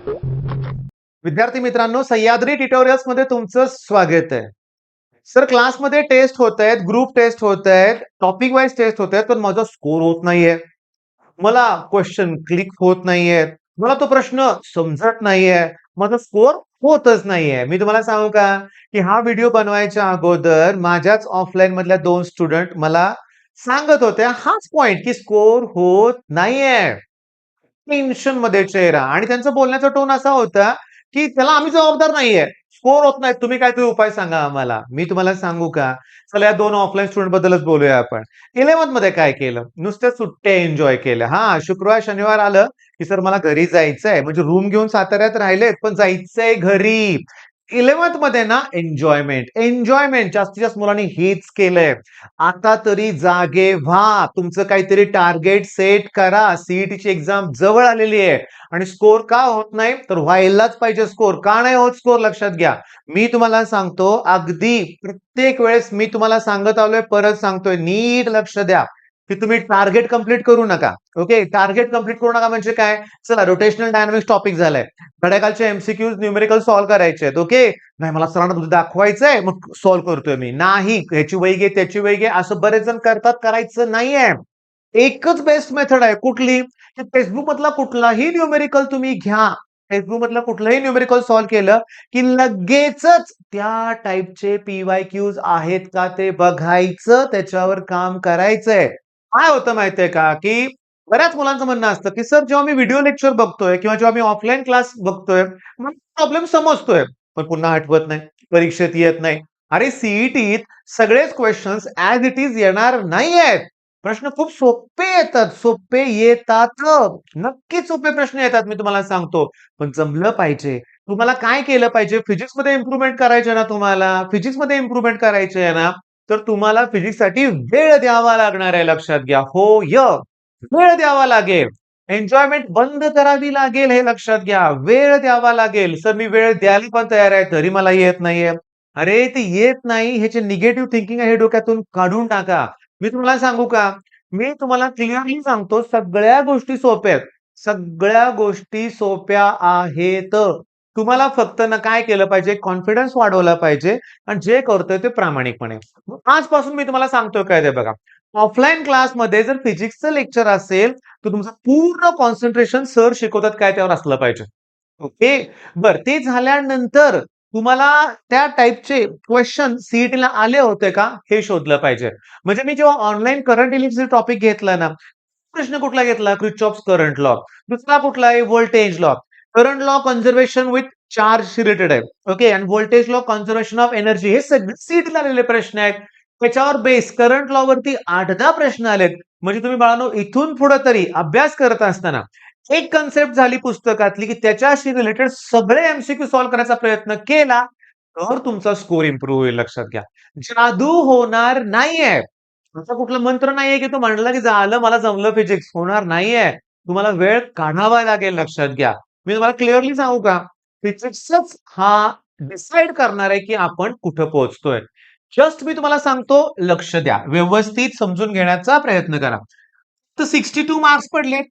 विद्यार्थी मित्रांनो, सह्याद्री ट्युटोरियल्स मध्ये तुमचं स्वागत आहे. सर, क्लासमध्ये टेस्ट होत आहेत, ग्रुप टेस्ट होत आहेत, टॉपिक वाईज टेस्ट होत आहेत, पण माझा स्कोर होत नाहीये. मला क्वेश्चन क्लिक होत नाहीये. मला तो प्रश्न समजत नाहीये. माझा स्कोर होतच नाहीये. मी तुम्हाला सांगू का, की हा व्हिडिओ बनवायच्या अगोदर माझ्याच ऑफलाईन मधल्या 2 स्टुडंट मला सांगत होत्या हाच पॉइंट, की स्कोर होत नाहीये. टेन्शनमध्ये चेहरा आणि त्यांचा बोलण्याचा टोन असा होता, की त्याला आम्ही जबाबदार नाहीये. स्कोर होत नाहीत. तुम्ही काहीतरी उपाय सांगा आम्हाला. मी तुम्हाला सांगू का? चला या 2 ऑफलाईन स्टुडंट बद्दलच बोलूया आपण. 11th मध्ये काय केलं? नुसत्या सुट्ट्या एन्जॉय केल्या. हां, शुक्रवार, शनिवार आलं, की सर मला घरी जायचंय. म्हणजे रूम घेऊन साताऱ्यात राहिलेत, पण जायचंय घरी. 11th मध्ये ना एन्जॉयमेंट, एन्जॉयमेंट जास्तीत जास्त मुलांनी हेच केलंय. आता तरी जागे व्हा. तुमचं काहीतरी टार्गेट सेट करा. सीईटीची एक्झाम जवळ आलेली आहे आणि स्कोर का होत नाही? तर व्हायलाच पाहिजे स्कोर. का नाही होत स्कोर लक्षात घ्या. मी तुम्हाला सांगतो अगदी प्रत्येक वेळेस मी तुम्हाला सांगत आलोय, परत सांगतोय नीट लक्ष द्या, की तुम्ही टार्गेट कंप्लीट करू नका. ओके, टार्गेट कंप्लीट करू नका म्हणजे काय? चला रोटेशनल डायनामिक्स टॉपिक झालाय. घड्याळाचे एमसीक्यूज न्यूमेरिकल सॉल्व्ह करायचे आहेत. ओके, नाही मला सरांना दाखवायचंय मग सॉल्व्ह करतोय मी. नाही, ह्याची वही घे, त्याची वही घे, असं बरेच जण करतात. करायचं नाहीये. एकच बेस्ट मेथड आहे. कुठली? फेसबुक मधला कुठलाही न्यूमेरिकल तुम्ही घ्या. फेसबुक मधला कुठलंही न्यूमेरिकल सॉल्व्ह केलं, की लगेचच त्या टाइपचे पीवायक्यूज आहेत का ते बघायचं, त्याच्यावर काम करायचंय. काय होतं माहितीये का, की बऱ्याच मुलांचं म्हणणं असतं, की सर जेव्हा मी व्हिडिओ लेक्चर बघतोय किंवा जेव्हा मी ऑफलाईन क्लास बघतोय, मला प्रॉब्लेम समजतोय, पण पुन्हा आठवत नाही, परीक्षेत येत नाही. अरे सीईटीत सगळेच क्वेश्चन्स ॲज इट इज येणार नाहीयेत. प्रश्न खूप सोपे येतात, सोपे येतात. नक्कीच सोपे प्रश्न येतात मी तुम्हाला सांगतो. पण जमलं पाहिजे. तुम्हाला काय केलं पाहिजे? फिजिक्समध्ये इम्प्रुव्हमेंट करायची आहे ना तुम्हाला, फिजिक्समध्ये इम्प्रुव्हमेंट करायची आहे ना, तर तुम्हाला फिजिक्ससाठी वेळ द्यावा लागणार आहे लक्षात घ्या. वेळ द्यावा लागेल. एन्जॉयमेंट बंद करावी लागेल हे लक्षात घ्या. वेळ द्यावा लागेल. सर मी वेळ द्यायला पण तयार आहे, तरी मला येत नाहीये. अरे ते येत नाही ह्याचे निगेटिव्ह थिंकिंग आहे हे डोक्यातून काढून टाका. मी तुम्हाला सांगू का? मी तुम्हाला क्लिअरली सांगतो सगळ्या गोष्टी सोप्या आहेत. सगळ्या गोष्टी सोप्या आहेत. तुम्हाला फक्त ना काय केलं पाहिजे? कॉन्फिडन्स वाढवला पाहिजे आणि जे करतोय ते प्रामाणिकपणे. मग आजपासून मी तुम्हाला सांगतोय काय ते बघा. ऑफलाईन क्लासमध्ये जर फिजिक्सचं लेक्चर असेल, तर तुमचं पूर्ण कॉन्सन्ट्रेशन सर शिकवतात काय त्यावर असलं पाहिजे. ओके. बरं ते झाल्यानंतर तुम्हाला त्या टाइपचे क्वेशन सीईटीला आले होते का? हे शोधलं पाहिजे. म्हणजे मी जेव्हा ऑनलाईन करंट इलेक्ट्रिसिटी टॉपिक घेतला ना, प्रश्न कुठला घेतला? Kirchhoff's current law. दुसरा कुठला आहे? Voltage law. Current law conservation with charge related आहे. ओके. आणि voltage law conservation of energy हे सगळे सीईटीला आलेले प्रश्न आहेत. त्याच्यावर बेस करंट लॉ वरती 8-10 प्रश्न आलेत. म्हणजे तुम्ही बाळांनो इथून पुढे तरी अभ्यास करत असताना एक कन्सेप्ट झाली पुस्तकातली, की त्याच्याशी रिलेटेड सगळे एमसीक्यू सॉल्व्ह करायचा प्रयत्न केला, तर तुमचा स्कोर इम्प्रूव्ह होईल लक्षात घ्या. जादू होणार नाहीये. असा कुठला मंत्र नाहीये, की तो म्हणला, की झालं मला जमलं फिजिक्स. होणार नाहीये. तुम्हाला वेळ काढावा लागेल लक्षात घ्या. मी तुम्हाला क्लिअरली सांगू का? फिजिक्सच हा डिसाईड करणार आहे, की आपण कुठं पोहोचतोय. जस्ट मी तुम्हाला सांगतो, लक्ष द्या. व्यवस्थित समजून घेण्याचा प्रयत्न करा. तर 62 मार्क्स पडले.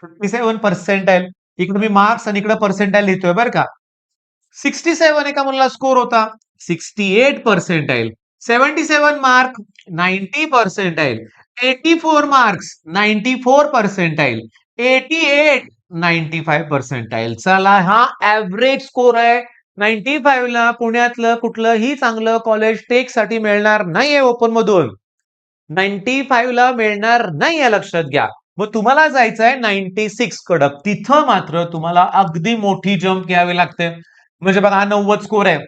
57 पर्सेंटाइल. इकडे मी मार्क्स आणि इकडे पर्सेंटाइल लिहितोय बरं का. 67 एका मुलाला स्कोर होता. 68 percentile. 77 mark 90 percentile. 84 marks 94 percentile. 88 95 percentile. चला हा एव्हरेज स्कोर आहे. 95 ला पुण्यातलं कुठलंही चांगलं कॉलेज टेकसाठी मिळणार नाहीये ओपन मधून. 95 ला मिळणार नाहीये लक्षात घ्या. मग तुम्हाला जायचंय 96 कडक. तिथं मात्र तुम्हाला अगदी मोठी जंप घ्यावी लागते. म्हणजे बघा हा 90 स्कोर आहे.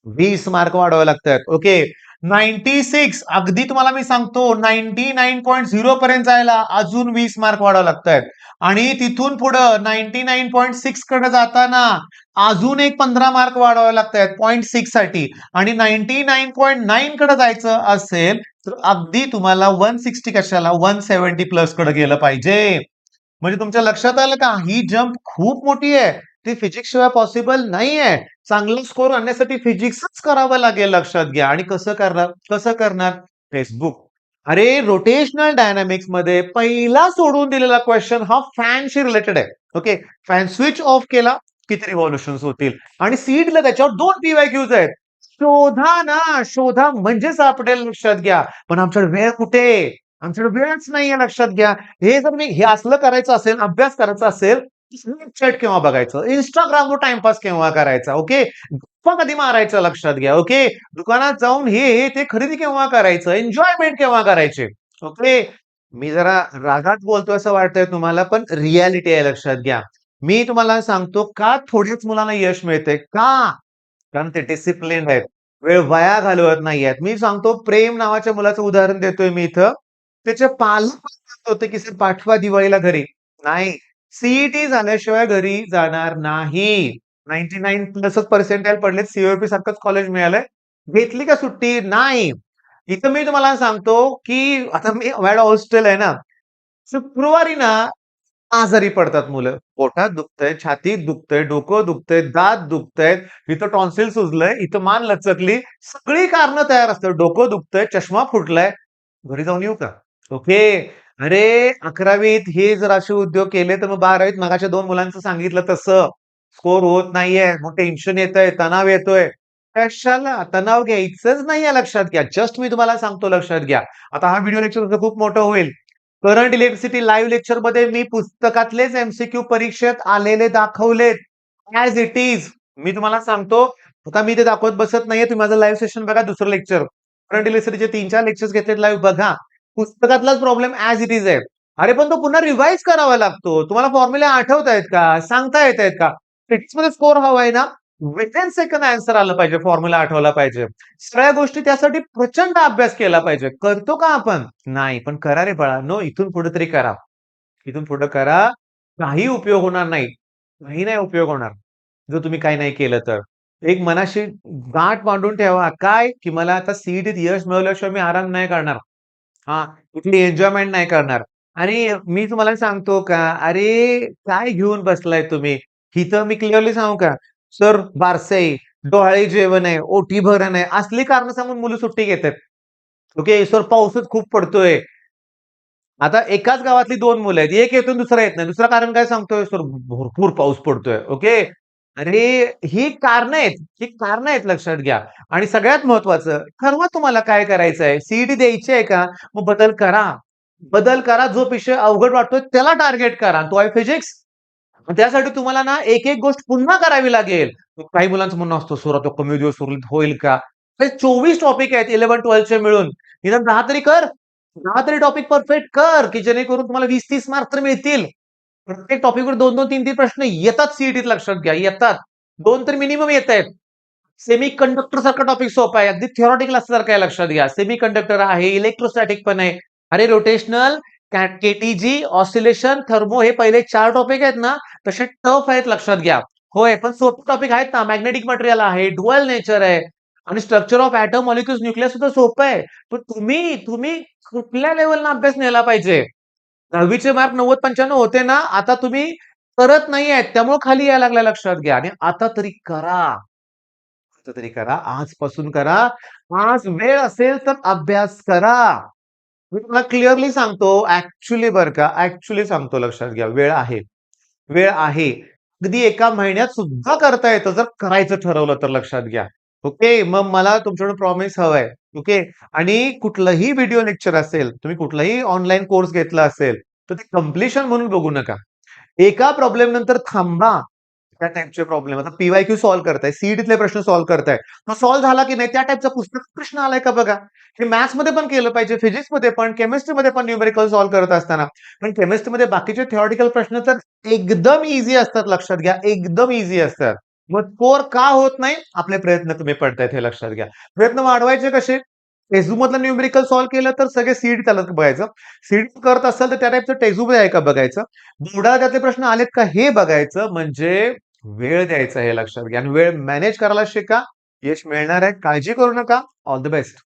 20 मार्क वाढवावे लागतात. ओके. 96 अगदी तुम्हाला मी सांगतो 99.0 पर्यंत जायला अजून 20 मार्क वाढवावे लागतात. आणि तिथून पुढं 99.6 कडे जाताना अजून एक 15 मार्क वाढवावे लागतात 0.6 साठी. आणि 99.9 कडे जायचं असेल तर अगदी तुम्हाला 160 कशाला 170 प्लस कडे गेलं पाहिजे. म्हणजे तुमच्या लक्षात आलं का? ही जंप खूप मोठी आहे. ती फिजिक्स शिवाय पॉसिबल नाहीये. चांगला स्कोर आणण्यासाठी फिजिक्सच करावं लागेल लक्षात घ्या. आणि कसं करणार? कसं करणार? फेसबुक. अरे रोटेशनल डायनामिक्स मध्ये पहिला सोडून दिलेला क्वेश्चन हा फॅनशी रिलेटेड आहे. ओके. फॅन स्विच ऑफ केला, किती रिव्हॉल्युशन्स होतील. आणि सीईटीला त्याच्यावर 2 PYQs आहेत. शोधा ना, शोधा म्हणजे सापडेल लक्षात घ्या. पण आमच्याकडे वेळ कुठे? आमच्याकडे वेळच नाहीये लक्षात घ्या. हे जर मी हे असलं करायचं असेल, अभ्यास करायचा असेल, Snapchat केव्हा बघायचं? Instagramवर टाईमपास केव्हा करायचा? ओके. गप्पा कधी मारायचं लक्षात घ्या. ओके. दुकानात जाऊन हे ते खरेदी केव्हा करायचं? एन्जॉयमेंट केव्हा करायचे? ओके. मी जरा रागात बोलतोय असं वाटतंय तुम्हाला, पण रिॲलिटी आहे लक्षात घ्या. मी तुम्हाला सांगतो का थोड्याच मुलांना यश मिळतंय? का? कारण ते डिसिप्लिन्ड आहेत. वेळ वाया घालवत नाहीयेत. मी सांगतो प्रेम नावाच्या मुलाचं उदाहरण देतोय मी इथं. त्याचे पालक म्हणत होते, की "सर पाठवा दिवाळीला घरी." नाही. सीईटी झाल्याशिवाय घरी जाणार नाही. 99 प्लसच पर्सेंटाइल पडलेत. सीओईपी सारखंच कॉलेज मिळालंय. घेतली का सुट्टी? नाही. इथं मी तुम्हाला सांगतो, की आता मी वायड हॉस्टेल आहे ना. शुक्रवारी ना आजारी पडतात मुलं. पोटात दुखतंय, छातीत दुखतंय, डोकं दुखतंय, दात दुखतायत, इथं टॉन्सिल सुजलंय, इथं मान लचकली. सगळी कारणं तयार असतात. डोकं दुखतंय, चष्मा फुटलाय. घरी जाऊन येऊ का? ओके. अरे 11वीत हे जर असे उद्योग केले, तर मग 12वीत मगाच्या 2 मुलांचं सांगितलं तसं स्कोर होत नाहीये. मग टेन्शन येतंय, तणाव येतोय. कशाला? तणाव घ्यायचंच नाहीये लक्षात घ्या. जस्ट मी तुम्हाला सांगतो लक्षात घ्या. आता हा व्हिडिओ लेक्चर खूप मोठं होईल. करंट इलेक्ट्रिसिटी लाईव्ह लेक्चरमध्ये मी पुस्तकातलेच एमसीक्यू परीक्षेत आलेले दाखवलेत. As it is. मी तुम्हाला सांगतो, आता मी ते दाखवत बसत नाहीये. तुम्ही माझं लाईव्ह सेशन बघा, दुसरं लेक्चर. करंट इलेक्ट्रिसिटीचे 3-4 लेक्चर्स घेतलेत लाईव्ह बघा. पुस्तकातलाच प्रॉब्लेम ॲज इट इज आहे. अरे पण तो पुन्हा रिवाईज करावा लागतो. तुम्हाला फॉर्म्युले आठवतायत का? सांगता येतायत का? फिजिक्समध्ये स्कोर हवा आहे ना? विथिन सेकंड आन्सर आलं पाहिजे, फॉर्म्युला आठवला पाहिजे. सगळ्या गोष्टी त्यासाठी प्रचंड अभ्यास केला पाहिजे. करतो का आपण? नाही. पण करा रे बाळांनो, इथून पुढे तरी करा. इथून पुढे करा. काही उपयोग होणार नाही. काही नाही उपयोग होणार. जर तुम्ही काही नाही केलं तर. एक मनाशी गाठ बांधून ठेवा. काय? की मला आता सीईटीत यश मिळवल्याशिवाय मी आराम नाही करणार. हां, कुठली एन्जॉयमेंट नाही करणार. आणि मी तुम्हाला सांगतो का, अरे काय घेऊन बसलाय तुम्ही? इथं मी क्लिअरली सांगू का? सर बारसं आहे, डोहाळे जेवण आहे, ओटी भरण आहे, असली कारणं सांगून मुलं सुट्टी घेतात. ओके, सर पाऊसच खूप पडतोय. आता एकाच गावातली 2 मुलं आहेत. एक येतो आणि दुसरा येत नाही. दुसरं कारण काय सांगतोय? सर भरपूर पाऊस पडतोय. ओके. अरे ही कारणं आहेत. ही कारणं आहेत लक्षात घ्या. आणि सगळ्यात महत्वाचं ठरवा तुम्हाला काय करायचंय. सीईटी द्यायची आहे का? मग बदल करा. बदल करा. जो विषय अवघड वाटतोय त्याला टार्गेट करा. तो आहे फिजिक्स. त्यासाठी तुम्हाला ना एक-एक गोष्ट पुन्हा करावी लागेल. काही मुलांचं म्हणणं असतं, "सर आता कमी दिवस उरलेत होईल का?" हे 24 टॉपिक आहेत 11-12चे मिळून. निदान 10 तरी कर. 10 तरी टॉपिक परफेक्ट कर, की जेणेकरून तुम्हाला 20-30 मार्क तर मिळतील. प्रत्येक टॉपिकवर 2-2, 3-3 प्रश्न येतात सीईटीत लक्षात घ्या, येतात. 2 तर मिनिमम येतायत. सेमीकंडक्टर सारखा टॉपिक सोपा आहे. अगदी थिओरेटिकल असल्यासारखं आहे लक्षात घ्या. सेमीकंडक्टर आहे, इलेक्ट्रोस्टॅटिक पण आहे. अरे रोटेशनल, केटीजी, ऑसिलेशन, थर्मो हे पहिले 4 टॉपिक आहेत ना, तसे टफ आहेत लक्षात घ्या. होय, पण सोपे टॉपिक आहेत ना. मॅग्नेटिक मटेरियल आहे, ड्युअल नेचर आहे आणि structure of atom, molecules, nucleus सुद्धा सोपं आहे. पण तुम्ही कुठल्या लेव्हलला अभ्यास नेला पाहिजे? 10वीचे मार्क 90-95 होते ना, आता तुम्ही करत नाहीयेत. त्यामुळे खाली यायला लागलाय लक्षात घ्या. आणि आता तरी करा. आता तरी करा. आजपासून करा. आज वेळ असेल तर अभ्यास करा. मी तुम्हाला क्लिअरली सांगतो, ॲक्चुअली बरं का, ॲक्चुअली सांगतो लक्षात घ्या. वेळ आहे. वेळ आहे. अगदी एका महिन्यात सुद्धा करता येतं जर करायचं ठरवलं तर लक्षात घ्या. ओके. मग मला तुमच्याकडून प्रॉमिस हवंय. ओके. आणि कुठलंही व्हिडिओ लेक्चर असेल, तुम्ही कुठलाही ऑनलाईन कोर्स घेतला असेल, तर ते कंप्लीशन म्हणून बघू नका. एका प्रॉब्लेम नंतर थांबा. त्या टाइपचे प्रॉब्लेम. आता पी-वाय-क्यू सॉल्व्ह करताय, सीईटीतले प्रश्न सॉल्व्ह करताय. तो सॉल्व्ह झाला की नाही त्या टाइपचा पुस्तकात प्रश्न आलाय का बघा. हे मॅथ्समध्ये पण केलं पाहिजे, फिजिक्समध्ये पण, केमिस्ट्रीमध्ये पण न्यूमेरिकल सॉल्व्ह करत असताना. पण केमिस्ट्रीमध्ये बाकीचे थिओरेटिकल प्रश्न तर एकदम ईझी असतात लक्षात घ्या. एकदम ईझी असतात. मग स्कोर का होत नाही? आपले प्रयत्न कमी पडतायत हे लक्षात घ्या. प्रयत्न वाढवायचे कसे? टेक्स्टबुकमधलं न्यूमेरिकल सॉल्व्ह केलं तर सगळे सीईटी त्याला बघायचं. सीईटी करत असाल तर त्या टाइपचं टेक्स्टबुक आहे का बघायचं. बोर्डाला त्यातले प्रश्न आलेत का हे बघायचं. म्हणजे वेळ द्यायचा हे लक्षात घ्या आणि वेळ मॅनेज करायला शिका. यश मिळणार आहे. काळजी करू नका. All the best.